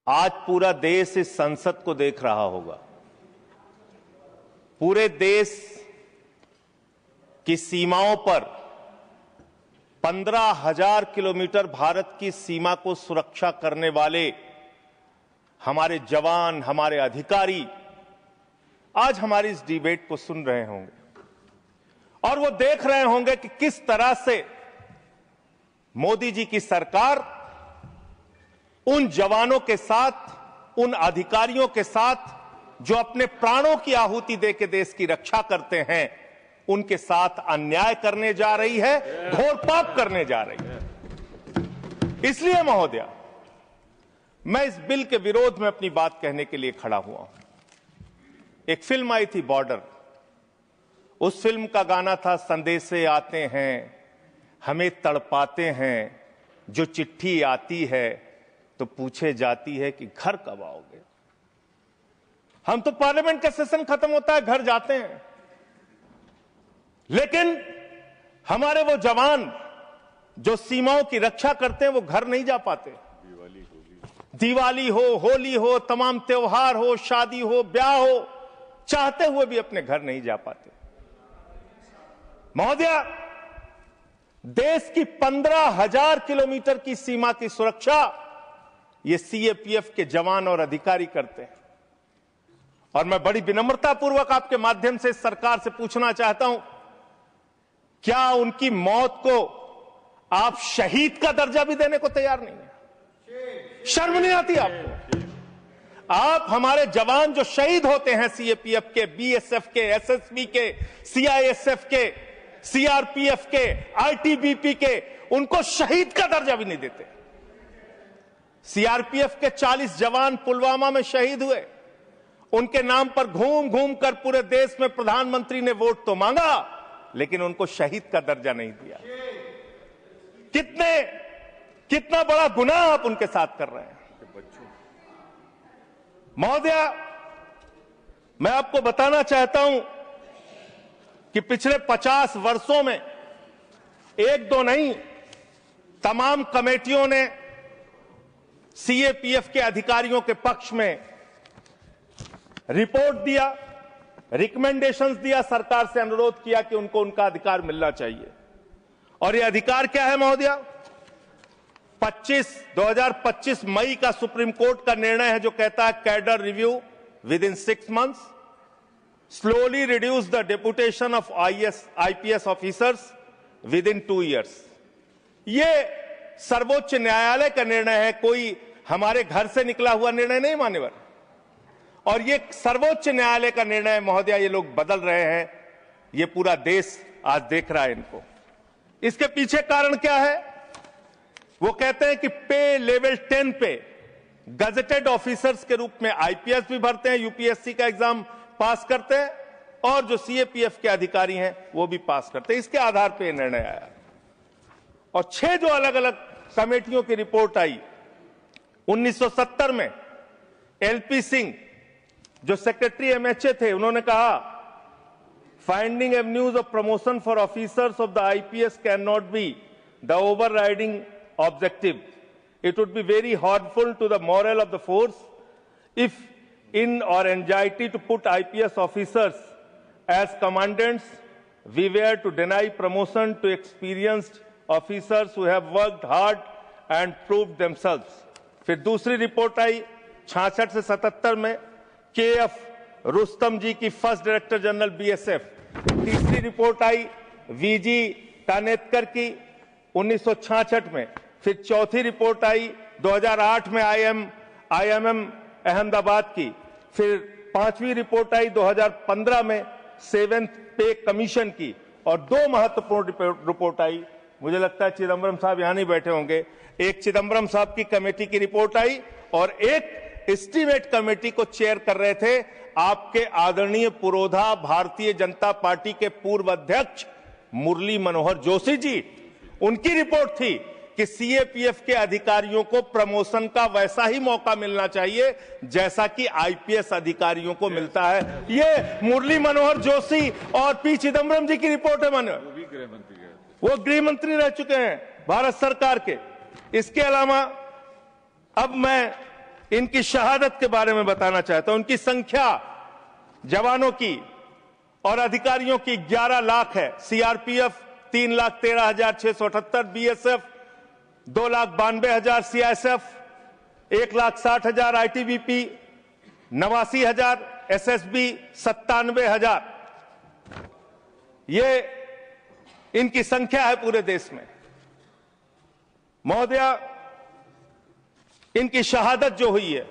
आज पूरा देश इस संसद को देख रहा होगा। पूरे देश की सीमाओं पर 15,000 किलोमीटर भारत की सीमा को सुरक्षा करने वाले हमारे जवान, हमारे अधिकारी आज हमारी इस डिबेट को सुन रहे होंगे और वो देख रहे होंगे कि किस तरह से मोदी जी की सरकार उन जवानों के साथ, उन अधिकारियों के साथ जो अपने प्राणों की आहुति देकर देश की रक्षा करते हैं, उनके साथ अन्याय करने जा रही है, घोर पाप करने जा रही है। इसलिए महोदया, मैं इस बिल के विरोध में अपनी बात कहने के लिए खड़ा हुआ हूं। एक फिल्म आई थी बॉर्डर, उस फिल्म का गाना था, संदेशे आते हैं हमें तड़पाते हैं, जो चिट्ठी आती है तो पूछे जाती है कि घर कब आओगे। हम तो पार्लियामेंट का सेशन खत्म होता है घर जाते हैं, लेकिन हमारे वो जवान जो सीमाओं की रक्षा करते हैं वो घर नहीं जा पाते। दिवाली हो, होली हो, तमाम त्योहार हो, शादी हो, ब्याह हो, चाहते हुए भी अपने घर नहीं जा पाते। महोदया, देश की 15,000 किलोमीटर की सीमा की सुरक्षा ये सीएपीएफ के जवान और अधिकारी करते हैं। और मैं बड़ी विनम्रता पूर्वक आपके माध्यम से सरकार से पूछना चाहता हूं, क्या उनकी मौत को आप शहीद का दर्जा भी देने को तैयार नहीं है? शर्म नहीं आती आपको? आप हमारे जवान जो शहीद होते हैं सीएपीएफ के, बीएसएफ के, एसएसबी के, सीआईएसएफ के, सीआरपीएफ के, आईटीबीपी के, उनको शहीद का दर्जा भी नहीं देते। सीआरपीएफ के 40 जवान पुलवामा में शहीद हुए, उनके नाम पर घूम घूम कर पूरे देश में प्रधानमंत्री ने वोट तो मांगा, लेकिन उनको शहीद का दर्जा नहीं दिया। कितना बड़ा गुनाह आप उनके साथ कर रहे हैं। महोदया, मैं आपको बताना चाहता हूं कि पिछले 50 वर्षों में एक दो नहीं, तमाम कमेटियों ने सीएपीएफ के अधिकारियों के पक्ष में रिपोर्ट दिया, रिकमेंडेशंस दिया, सरकार से अनुरोध किया कि उनको उनका अधिकार मिलना चाहिए। और यह अधिकार क्या है महोदया? 2025 मई का सुप्रीम कोर्ट का निर्णय है जो कहता है cadre review with in 6 months, slowly reduce the deputation of IPS officers with in 2 years। ये सर्वोच्च न्यायालय का निर्णय है, कोई हमारे घर से निकला हुआ निर्णय नहीं मान्यवर। और ये सर्वोच्च न्यायालय का निर्णय है महोदया, ये लोग बदल रहे हैं, ये पूरा देश आज देख रहा है इनको। इसके पीछे कारण क्या है? वो कहते हैं कि पे लेवल 10 पे गजेटेड ऑफिसर्स के रूप में आईपीएस भी भरते हैं, यूपीएससी का एग्जाम पास करते हैं, और जो सीएपीएफ के अधिकारी हैं वो भी पास करते हैं। इसके आधार पर निर्णय आया। और 6 जो अलग अलग कमेटियों की रिपोर्ट आई, 1970 में एलपी सिंह जो सेक्रेटरी एमएचए थे, उन्होंने कहा finding avenues of promotion for officers of the IPS can not be the overriding objective. It would be very harmful to the moral of the force if in our anxiety to put IPS officers as commandants we were to deny promotion to experienced officers who have worked hard and proved themselves। फिर दूसरी report आई 66 से 77 में KF Rustam जी की first director general BSF. तीसरी report आई V G तानेतकर की 1966 में। फिर चौथी रिपोर्ट आई 2008 में आईएमएम अहमदाबाद की। फिर पांचवी रिपोर्ट आई 2015 में 7th पे कमीशन की। और 2 महत्वपूर्ण रिपोर्ट आई, मुझे लगता है चिदम्बरम साहब यहां नहीं बैठे होंगे, एक चिदम्बरम साहब की कमेटी की रिपोर्ट आई और एक एस्टीमेट कमेटी को चेयर कर रहे थे आपके आदरणीय पुरोधा भारतीय जनता पार्टी के पूर्व अध्यक्ष मुरली मनोहर जोशी जी। उनकी रिपोर्ट थी कि सीएपीएफ के अधिकारियों को प्रमोशन का वैसा ही मौका मिलना चाहिए जैसा कि आईपीएस अधिकारियों को मिलता है। ये मुरली मनोहर जोशी और पी चिदम्बरम जी की रिपोर्ट है। वो गृह मंत्री रह चुके हैं भारत सरकार के। इसके अलावा अब मैं इनकी शहादत के बारे में बताना चाहता हूं। उनकी संख्या जवानों की और अधिकारियों की 11 लाख है। CRPF 3,13,678, BSF 2,92,000, CISF 1,60,000, ITBP 89,000, SSB 97,000। ये इनकी संख्या है पूरे देश में। महोदया, इनकी शहादत जो हुई है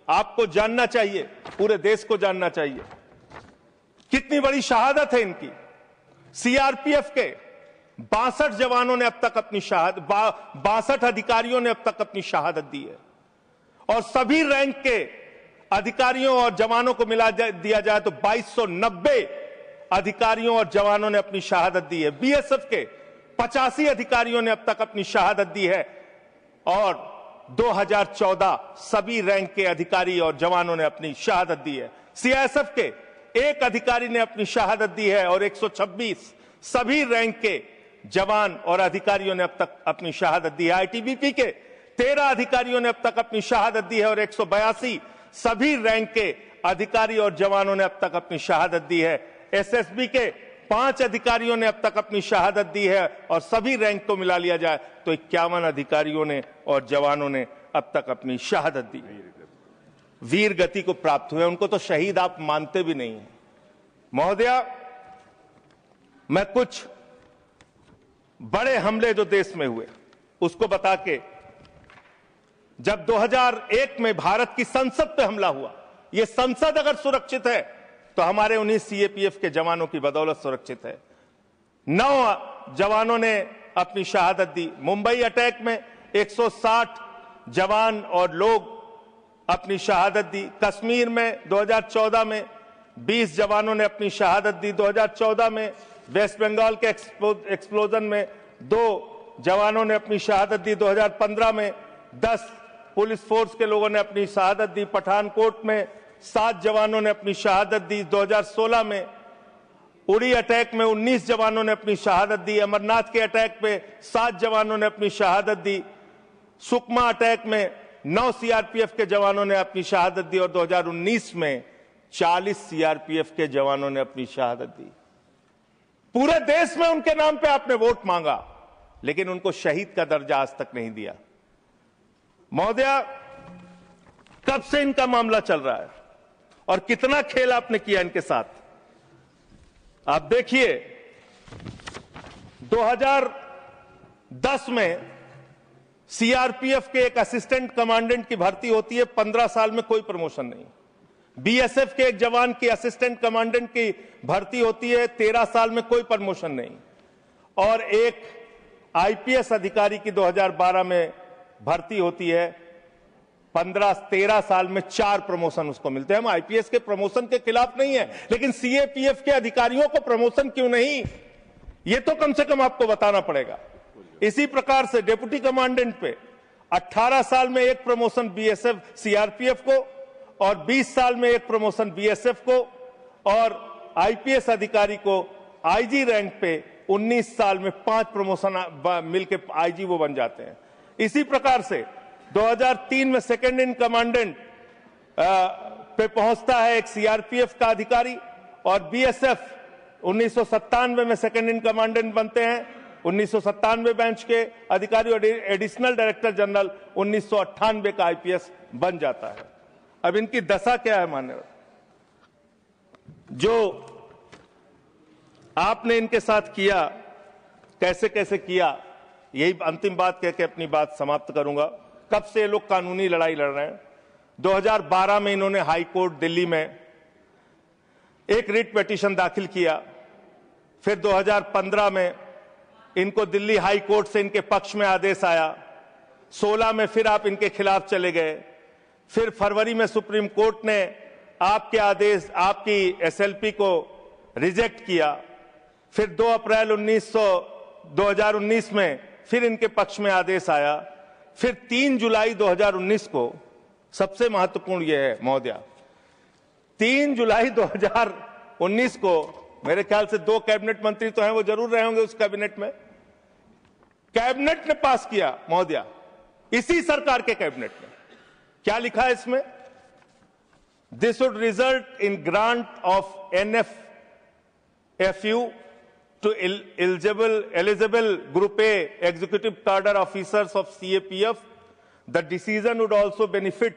आपको जानना चाहिए, पूरे देश को जानना चाहिए कितनी बड़ी शहादत है इनकी। सीआरपीएफ के 62 जवानों ने अब तक अपनी शहादत 62 अधिकारियों ने अब तक अपनी शहादत दी है, और सभी रैंक के अधिकारियों और जवानों को मिला दिया जाए तो 2290 अधिकारियों और जवानों ने अपनी शहादत दी है। बीएसएफ के 85 अधिकारियों ने अब तक अपनी शहादत दी है, और 2014 सभी रैंक के अधिकारी और जवानों ने अपनी शहादत दी है। सीआईएसएफ के 1 अधिकारी ने अपनी शहादत दी है, और 126 सभी रैंक के जवान और अधिकारियों ने अब तक अपनी शहादत दी है। आईटीबीपी के 13 अधिकारियों ने अब तक अपनी शहादत दी है, और 182 सभी रैंक के अधिकारी और जवानों ने अब तक अपनी शहादत दी है। एसएसबी के 5 अधिकारियों ने अब तक अपनी शहादत दी है, और सभी रैंक को मिला लिया जाए तो 51 अधिकारियों ने और जवानों ने अब तक अपनी शहादत दी। वीर गति को प्राप्त हुए, उनको तो शहीद आप मानते भी नहीं हैं। महोदया, मैं कुछ बड़े हमले जो देश में हुए उसको बता के, जब 2001 में भारत की संसद पे हमला हुआ, यह संसद अगर सुरक्षित है तो हमारे 19 सीएपीएफ के जवानों की बदौलत सुरक्षित है। 9 जवानों ने अपनी शहादत दी। मुंबई अटैक में 160 जवान और लोग अपनी शहादत दी। कश्मीर में 2014 में 20 जवानों ने अपनी शहादत दी। 2014 में वेस्ट बंगाल के एक्सप्लोजन में 2 जवानों ने अपनी शहादत दी। 2015 में 10 पुलिस फोर्स के लोगों ने अपनी शहादत दी। पठानकोट में 7 जवानों ने अपनी शहादत दी। 2016 में उड़ी अटैक में 19 जवानों ने अपनी शहादत दी। अमरनाथ के अटैक में 7 जवानों ने अपनी शहादत दी। सुकमा अटैक में 9 सीआरपीएफ के जवानों ने अपनी शहादत दी, और 2019 में 40 सीआरपीएफ के जवानों ने अपनी शहादत दी। पूरे देश में उनके नाम पे आपने वोट मांगा, लेकिन उनको शहीद का दर्जा आज तक नहीं दिया। महोदया, कब से इनका मामला चल रहा है और कितना खेल आपने किया इनके साथ? आप देखिए, 2010 में सीआरपीएफ के एक असिस्टेंट कमांडेंट की भर्ती होती है, 15 साल में कोई प्रमोशन नहीं। बीएसएफ के एक जवान की असिस्टेंट कमांडेंट की भर्ती होती है, 13 साल में कोई प्रमोशन नहीं। और एक आईपीएस अधिकारी की 2012 में भर्ती होती है, 13 साल में 4 प्रमोशन उसको मिलते हैं। हम आईपीएस के प्रमोशन के खिलाफ नहीं है, लेकिन सीएपीएफ के अधिकारियों को प्रमोशन क्यों नहीं, ये तो कम से कम आपको बताना पड़ेगा। इसी प्रकार से डिप्टी कमांडेंट पे 18 साल में 1 प्रमोशन बीएसएफ सीआरपीएफ को, और 20 साल में 1 प्रमोशन बीएसएफ को, और आईपीएस अधिकारी को आईजी रैंक पे 19 साल में 5 प्रमोशन मिलकर आईजी वो बन जाते हैं। इसी प्रकार से 2003 में सेकंड इन कमांडेंट पे पहुंचता है एक सीआरपीएफ का अधिकारी, और बीएसएफ 1997 में सेकंड इन कमांडेंट बनते हैं, 1997 बैच के अधिकारी, और एडिशनल डायरेक्टर जनरल 1998 का आईपीएस बन जाता है। अब इनकी दशा क्या है मान्यवर? जो आपने इनके साथ किया, कैसे कैसे किया, यही अंतिम बात कह के अपनी बात समाप्त करूंगा। कब से ये लोग कानूनी लड़ाई लड़ रहे हैं? 2012 में इन्होंने हाई कोर्ट दिल्ली में एक रिट पिटीशन दाखिल किया। फिर 2015 में इनको दिल्ली हाई कोर्ट से इनके पक्ष में आदेश आया। 16 में फिर आप इनके खिलाफ चले गए। फिर फरवरी में सुप्रीम कोर्ट ने आपके आदेश, आपकी एसएलपी को रिजेक्ट किया। फिर 2 अप्रैल 2019 में फिर इनके पक्ष में आदेश आया। फिर 3 जुलाई 2019 को, सबसे महत्वपूर्ण यह है महोदया, 3 जुलाई 2019 को, मेरे ख्याल से 2 कैबिनेट मंत्री तो हैं, वो जरूर रहे होंगे उस कैबिनेट में, कैबिनेट ने पास किया महोदया, इसी सरकार के कैबिनेट ने क्या लिखा है इसमें? This would result in grant of NFFU to eligible Group A executive cadre officers of CAPF. The decision would also benefit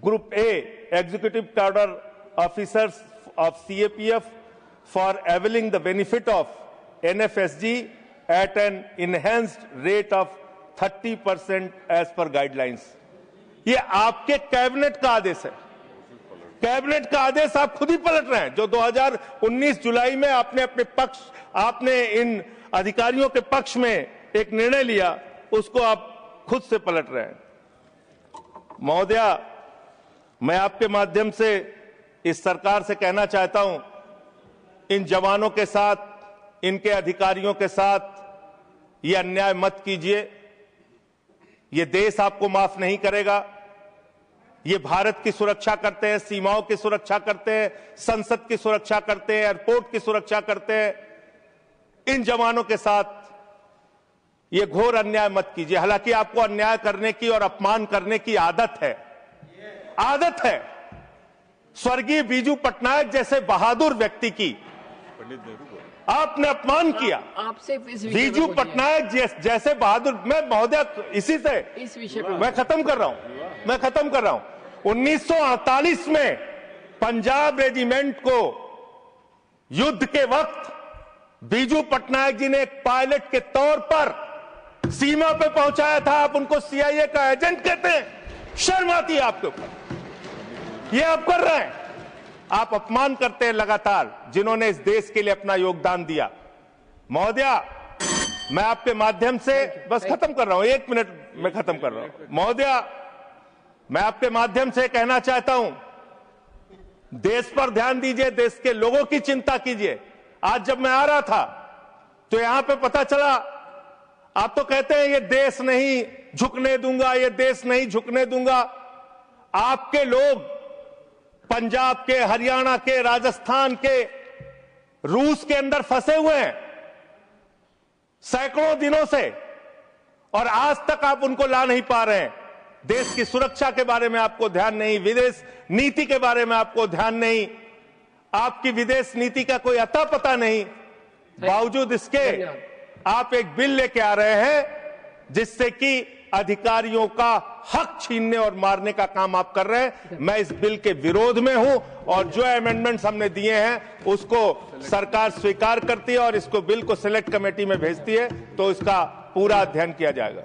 Group A executive cadre officers of CAPF for availing the benefit of NFSG at an enhanced rate of 30% as per guidelines. ये आपके cabinet का आदेश है। Cabinet का आदेश आप खुद ही पलट रहे हैं। जो 2019 जुलाई में आपने इन अधिकारियों के पक्ष में एक निर्णय लिया, उसको आप खुद से पलट रहे हैं। महोदया, मैं आपके माध्यम से इस सरकार से कहना चाहता हूं, इन जवानों के साथ, इनके अधिकारियों के साथ ये अन्याय मत कीजिए। ये देश आपको माफ नहीं करेगा। ये भारत की सुरक्षा करते हैं, सीमाओं की सुरक्षा करते हैं, संसद की सुरक्षा करते हैं, एयरपोर्ट की सुरक्षा करते हैं। इन जवानों के साथ ये घोर अन्याय मत कीजिए। हालांकि आपको अन्याय करने की और अपमान करने की आदत है। स्वर्गीय बीजू पटनायक जैसे बहादुर व्यक्ति की आपने अपमान किया। आपसे बीजू पटनायक जैसे बहादुर, मैं महोदया इसी से इस विषय पर मैं खत्म कर रहा हूं। 1948 में पंजाब रेजिमेंट को युद्ध के वक्त बीजू पटनायक जी ने एक पायलट के तौर पर सीमा पे पहुंचाया था। आप उनको CIA का एजेंट कहते हैं। शर्म आती है आपके ऊपर? ये आप कर रहे हैं। आप अपमान करते हैं लगातार जिन्होंने इस देश के लिए अपना योगदान दिया। महोदया, मैं आपके माध्यम से बस खत्म कर रहा हूं, 1 मिनट में खत्म कर रहा हूं। महोदया, मैं आपके माध्यम से कहना चाहता हूं, देश पर ध्यान दीजिए, देश के लोगों की चिंता कीजिए। आज जब मैं आ रहा था तो यहां पे पता चला, आप तो कहते हैं ये देश नहीं झुकने दूंगा, ये देश नहीं झुकने दूंगा। आपके लोग पंजाब के, हरियाणा के, राजस्थान के, रूस के अंदर फंसे हुए हैं सैकड़ों दिनों से, और आज तक आप उनको ला नहीं पा रहे हैं। देश की सुरक्षा के बारे में आपको ध्यान नहीं, विदेश नीति के बारे में आपको ध्यान नहीं, आपकी विदेश नीति का कोई अता पता नहीं। बावजूद इसके आप एक बिल लेके आ रहे हैं जिससे कि अधिकारियों का हक छीनने और मारने का काम आप कर रहे हैं। मैं इस बिल के विरोध में हूं और जो अमेंडमेंट्स हमने दिए हैं उसको सरकार स्वीकार करती है और इसको बिल को सिलेक्ट कमेटी में भेजती है, तो इसका पूरा अध्ययन किया जाएगा।